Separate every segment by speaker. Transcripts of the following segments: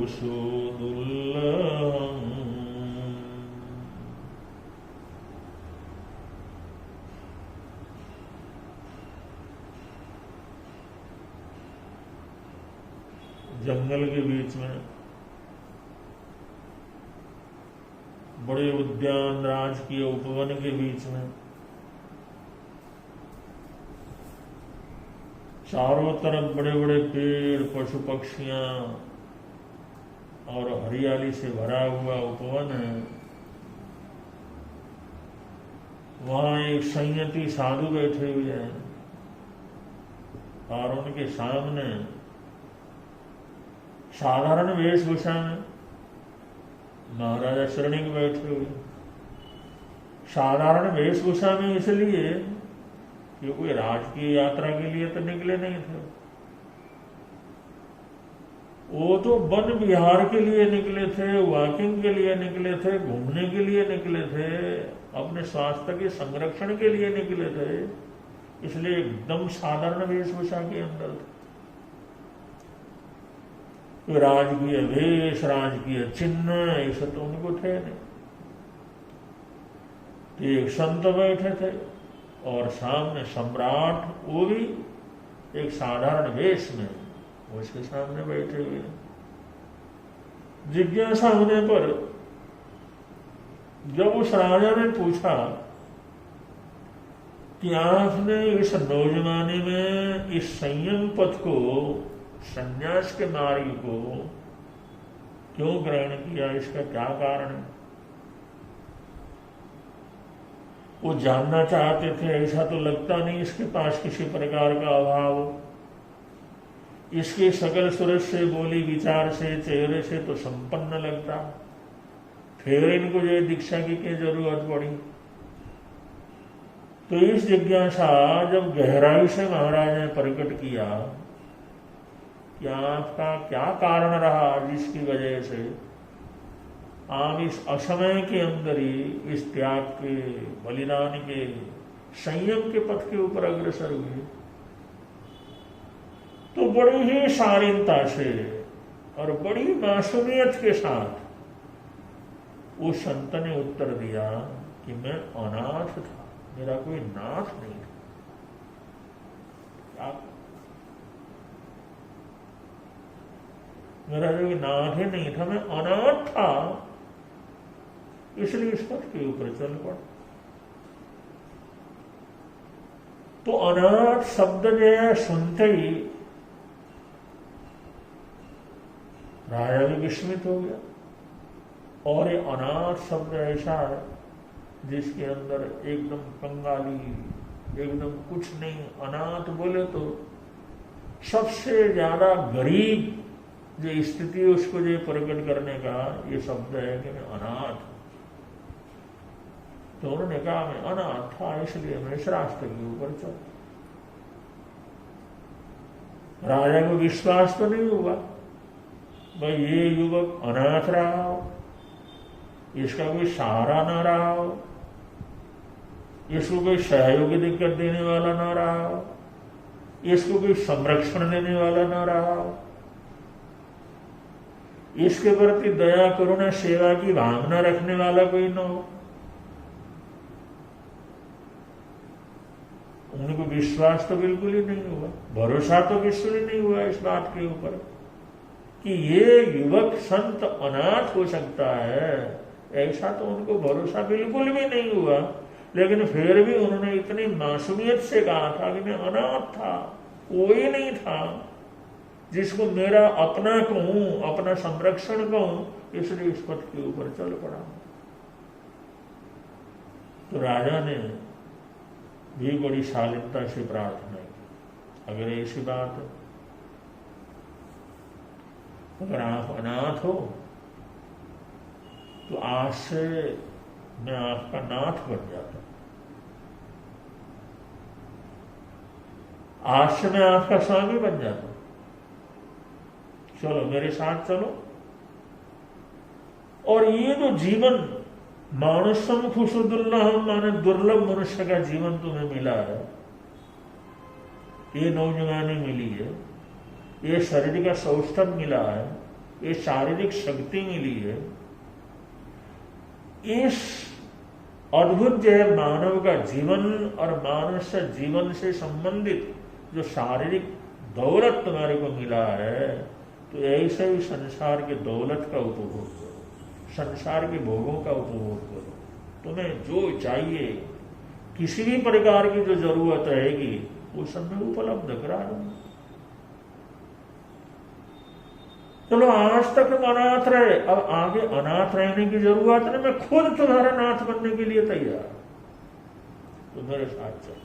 Speaker 1: कुशोदुल्लहम्। जंगल के बीच में बड़े उद्यान, राजकीय उपवन के बीच में चारों तरफ बड़े बड़े पेड़, पशु पक्षियां और हरियाली से भरा हुआ उपवन है। वहां एक संयती साधु बैठे हुए हैं और उनके सामने साधारण वेशभूषा में महाराजा श्रेणिक बैठे हुए। साधारण वेशभूषा में इसलिए कि कोई राजकीय यात्रा के लिए तो निकले नहीं थे, वो तो वन विहार के लिए निकले थे, वॉकिंग के लिए निकले थे, घूमने के लिए निकले थे, अपने स्वास्थ्य के संरक्षण के लिए निकले थे। इसलिए एकदम साधारण वेशभूषा के अंदर थे। राजकीय वेश, राजकीय चिन्ह ऐसा तो उनको थे नहीं। एक संत बैठे थे और सामने सम्राट, वो भी एक साधारण वेश में उसके सामने बैठे हुए। जिज्ञासा होने पर जब उस राजा ने पूछा कि आपने इस नौजवानी में इस संयम पथ को, संन्यास के मार्ग को क्यों ग्रहण किया, इसका क्या कारण है? वो जानना चाहते थे। ऐसा तो लगता नहीं इसके पास किसी प्रकार का अभाव। इसके सकल सूरज से, बोली विचार से, चेहरे से तो संपन्न लगता, फिर इनको जो दीक्षा की क्या जरूरत पड़ी? तो इस जिज्ञासा जब गहराई से महाराज ने प्रकट किया कि आपका क्या कारण रहा जिसकी वजह से आप इस असमय के अंदर ही इस त्याग के, बलिदान के, संयम के पथ के ऊपर अग्रसर हुए, तो बड़ी ही शालीनता से और बड़ी मासूमियत के साथ उस संत ने उत्तर दिया कि मैं अनाथ था, मेरा कोई नाथ नहीं था। मेरा जो नाथ ही नहीं था, मैं अनाथ था, इसलिए इस पथ के ऊपर चल पड़ा। तो अनाथ शब्द जो है सुनते ही राजा भी विस्मित हो गया। और ये अनाथ शब्द ऐसा है जिसके अंदर एकदम कंगाली, एकदम कुछ नहीं। अनाथ बोले तो सबसे ज्यादा गरीब जो स्थिति उसको जो प्रकट करने का ये शब्द है कि मैं अनाथ। तो उन्होंने कहा मैं अनाथ था, इसलिए मैं इस रास्ते के ऊपर चल। राजा को विश्वास तो नहीं हुआ भाई ये युवक अनाथ रहा हो, इसका कोई सहारा ना रहा हो, इसको कोई सहयोग दिक्कत देने वाला ना रहा हो, इसको कोई संरक्षण देने वाला ना रहा हो, इसके प्रति दया, करुणा, सेवा की भावना रखने वाला कोई न हो। उनको विश्वास तो बिल्कुल ही नहीं हुआ, भरोसा तो बिल्कुल ही नहीं हुआ इस बात के ऊपर कि ये युवक संत अनाथ हो सकता है। ऐसा तो उनको भरोसा बिल्कुल भी नहीं हुआ। लेकिन फिर भी उन्होंने इतनी मासूमियत से कहा था कि मैं अनाथ था, कोई नहीं था जिसको मेरा अपना कहूं, अपना संरक्षण कहूं, इसलिए इस पथ के ऊपर चल पड़ा। तो राजा ने भी बड़ी शालीनता से प्रार्थना की, अगर ऐसी बात है, अगर आप अनाथ हो तो आज से मैं आपका नाथ बन जाता, आज से मैं आपका स्वामी बन जाता, चलो मेरे साथ चलो। और ये जो जीवन मानुषम खुशुदुल्लाह माने दुर्लभ मनुष्य का जीवन तुम्हें मिला है, ये नौजवानी मिली है, ये शरीर का सौष्ठव मिला है, ये शारीरिक शक्ति मिली है, इस अद्भुत जो है मानव का जीवन और मानुष्य जीवन से संबंधित जो शारीरिक दौलत तुम्हारे को मिला है, तो ऐसे ही संसार के दौलत का उपभोग करो, संसार के भोगों का उपभोग करो। तुम्हें जो चाहिए, किसी भी प्रकार की जो जरूरत रहेगी वो सब में उपलब्ध करा दूंगा। चलो आज तक तुम अनाथ रहे, अब आगे अनाथ रहने की जरूरत नहीं, मैं खुद तुम्हारा नाथ बनने के लिए तैयार, तो मेरे साथ चलो।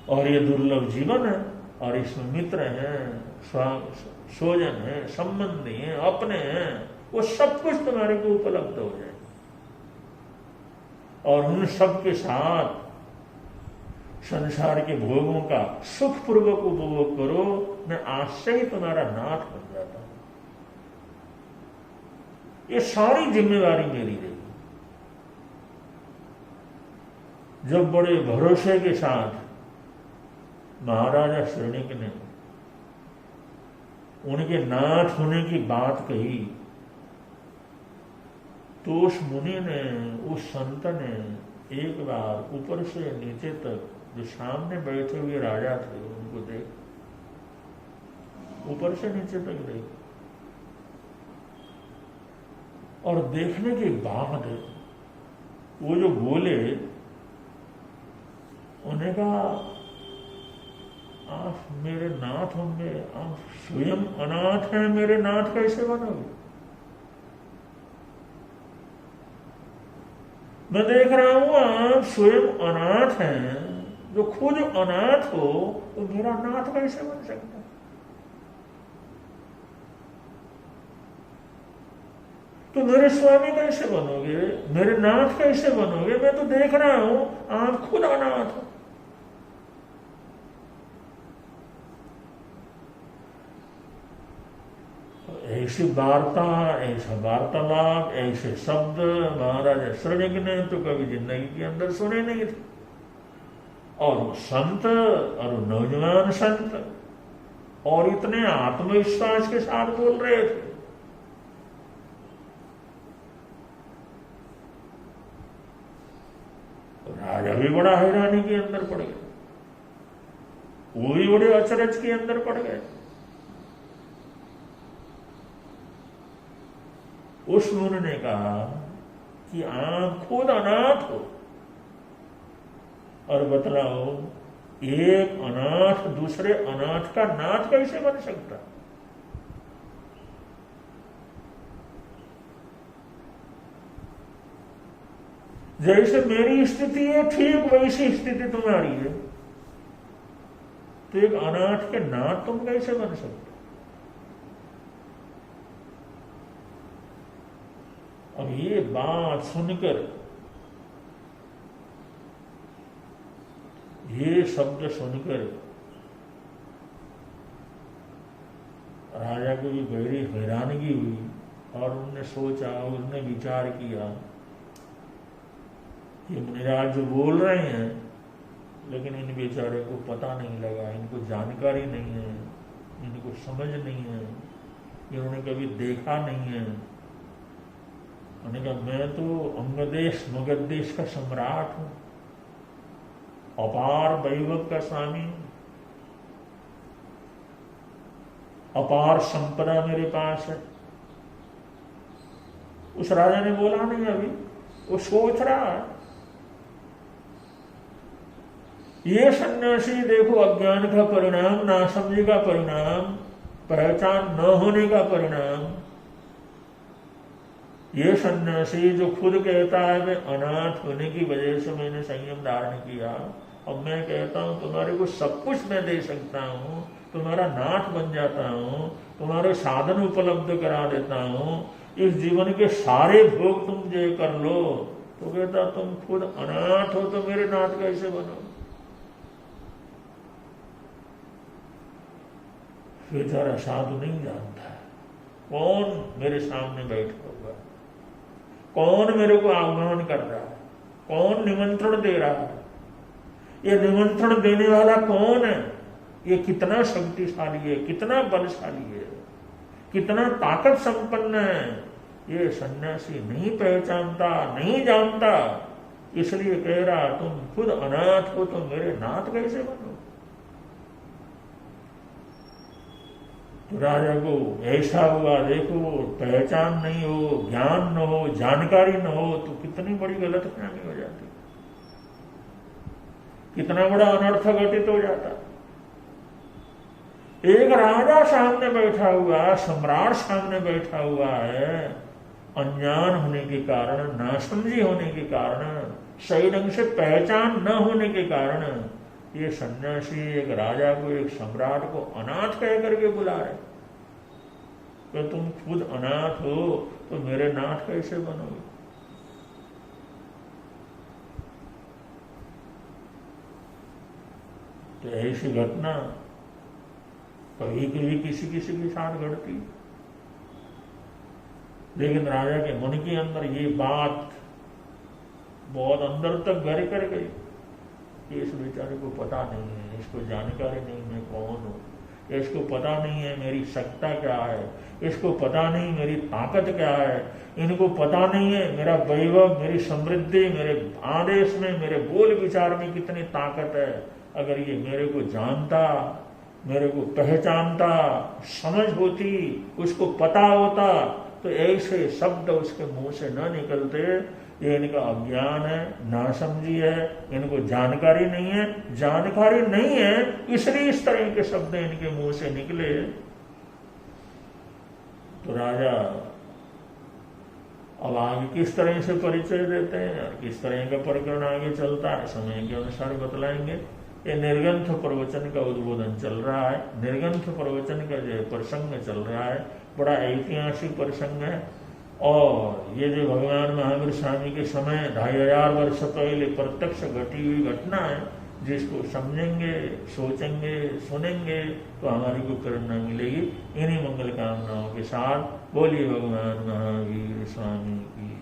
Speaker 1: और ये दुर्लभ जीवन है, और इसमें मित्र हैं, स्वजन हैं, संबंधी हैं, अपने हैं, वो सब कुछ तुम्हारे को उपलब्ध हो जाए, और उन सब के साथ संसार के भोगों का सुखपूर्वक उपभोग करो। मैं आज से ही तुम्हारा नाथ बन जाता हूं, ये सारी जिम्मेवारी मेरी रहेगी। जब बड़े भरोसे के साथ महाराजा श्रेणिक ने उनके नाथ होने की बात कही, तो उस मुनि ने, उस संत ने एक बार ऊपर से नीचे तक जो सामने बैठे हुए राजा थे उनको देख, ऊपर से नीचे तक देख, और देखने के बाद वो जो बोले, उन्हें कहा आप मेरे नाथ होंगे, आप स्वयं अनाथ हैं, मेरे नाथ कैसे बनोगे? मैं देख रहा हूं आप स्वयं अनाथ हैं, जो खुद अनाथ हो तो मेरा नाथ कैसे बन सकता है? तो मेरे स्वामी कैसे बनोगे, मेरे नाथ कैसे बनोगे? मैं तो देख रहा हूं आप खुद अनाथ हो। ऐसी वार्ता, ऐसा वार्तालाप, ऐसे शब्द महाराजा श्रेणिक ने तो कभी जिंदगी के अंदर सुने नहीं थे। और वो संत, और नौजवान संत, और इतने आत्मविश्वास के साथ बोल रहे थे। राजा भी बड़ा हैरानी के अंदर पड़ गया, वो भी बड़े अचरज के अंदर पड़ गए। उस मुनि ने कहा कि आप खुद अनाथ हो, और बतलाओ एक अनाथ दूसरे अनाथ का नाथ कैसे बन सकता? जैसे मेरी स्थिति है ठीक वैसी स्थिति तुम्हारी है, तो एक अनाथ के नाथ तुम कैसे बन सकते? अब ये बात सुनकर, ये शब्द सुनकर राजा को भी गहरी हैरानगी हुई, और उन्होंने सोचा, उन्होंने विचार किया कि मुनिराज जो बोल रहे हैं, लेकिन इन बेचारे को पता नहीं लगा, इनको जानकारी नहीं है, इनको समझ नहीं है, इन्होंने कभी देखा नहीं है। उन्होंने कहा मैं तो अंगदेश मगध देश का सम्राट हूं, अपार वैभव का स्वामी, अपार संपदा मेरे पास है। उस राजा ने बोला नहीं अभी, वो सोच रहा है। ये सन्यासी देखो अज्ञान का परिणाम, नासमझी का परिणाम, पहचान न होने का परिणाम। ये सन्यासी जो खुद कहता है मैं अनाथ होने की वजह से मैंने संयम धारण किया, अब मैं कहता हूं तुम्हारे को सब कुछ मैं दे सकता हूं, तुम्हारा नाथ बन जाता हूं, तुम्हारे साधन उपलब्ध करा देता हूं, इस जीवन के सारे भोग तुम जय कर लो, तो कहता तुम खुद अनाथ हो तो मेरे नाथ कैसे बनो? बेचारा साधु नहीं जानता कौन मेरे सामने बैठा हुआ है, कौन मेरे को आह्वान कर रहा है, कौन निमंत्रण दे रहा है, ये निमंत्रण देने वाला कौन है, ये कितना शक्तिशाली है, कितना बलशाली है। कितना ताकत संपन्न है, ये सन्यासी नहीं पहचानता, नहीं जानता। इसलिए कह रहा तुम खुद अनाथ हो तो मेरे नाथ कैसे बनो। तो राजा को ऐसा हुआ, देखो पहचान नहीं हो, ज्ञान न हो, जानकारी न हो तो कितनी बड़ी गलतफहमी हो जाती, कितना बड़ा अनर्थ घटित हो जाता। एक राजा सामने बैठा हुआ, सम्राट सामने बैठा हुआ है, अज्ञान होने के कारण, नासमझी होने के कारण, सही ढंग से पहचान न होने के कारण ये सन्यासी एक राजा को, एक सम्राट को अनाथ कह करके बुला रहे। तो तुम खुद अनाथ हो तो मेरे नाथ कैसे बनोगे। तो ऐसी घटना कभी कभी किसी किसी के साथ घटती, लेकिन राजा के मन के अंदर ये बात बहुत अंदर तक घर कर गई कि इस बेचारे को पता नहीं है, इसको जानकारी नहीं मैं कौन हूँ, इसको पता नहीं है मेरी सत्ता क्या है, इसको पता नहीं मेरी ताकत क्या है, इनको पता नहीं है मेरा वैभव, मेरी समृद्धि, मेरे आदेश में, मेरे बोल विचार में कितनी ताकत है। अगर ये मेरे को जानता, मेरे को पहचानता, समझ होती, उसको पता होता तो ऐसे शब्द उसके मुंह से न निकलते। ये इनका अज्ञान है, नासमझी है, इनको जानकारी नहीं है, जानकारी नहीं है इसलिए इस तरह के शब्द इनके मुंह से निकले। तो राजा अब आगे किस तरह से परिचय देते हैं और किस तरह का प्रकरण आगे चलता है, समय के अनुसार बतलाएंगे। ये निर्ग्रंथ प्रवचन का उद्बोधन चल रहा है। निर्ग्रंथ प्रवचन का जो प्रसंग चल रहा है बड़ा ऐतिहासिक प्रसंग है, और ये जो भगवान महावीर स्वामी के समय 2500 वर्ष पहले प्रत्यक्ष घटी हुई घटना है, जिसको समझेंगे, सोचेंगे, सुनेंगे तो हमारी को प्रेरणा मिलेगी। इन्हीं मंगल कामनाओं के साथ बोलिए भगवान महावीर स्वामी की।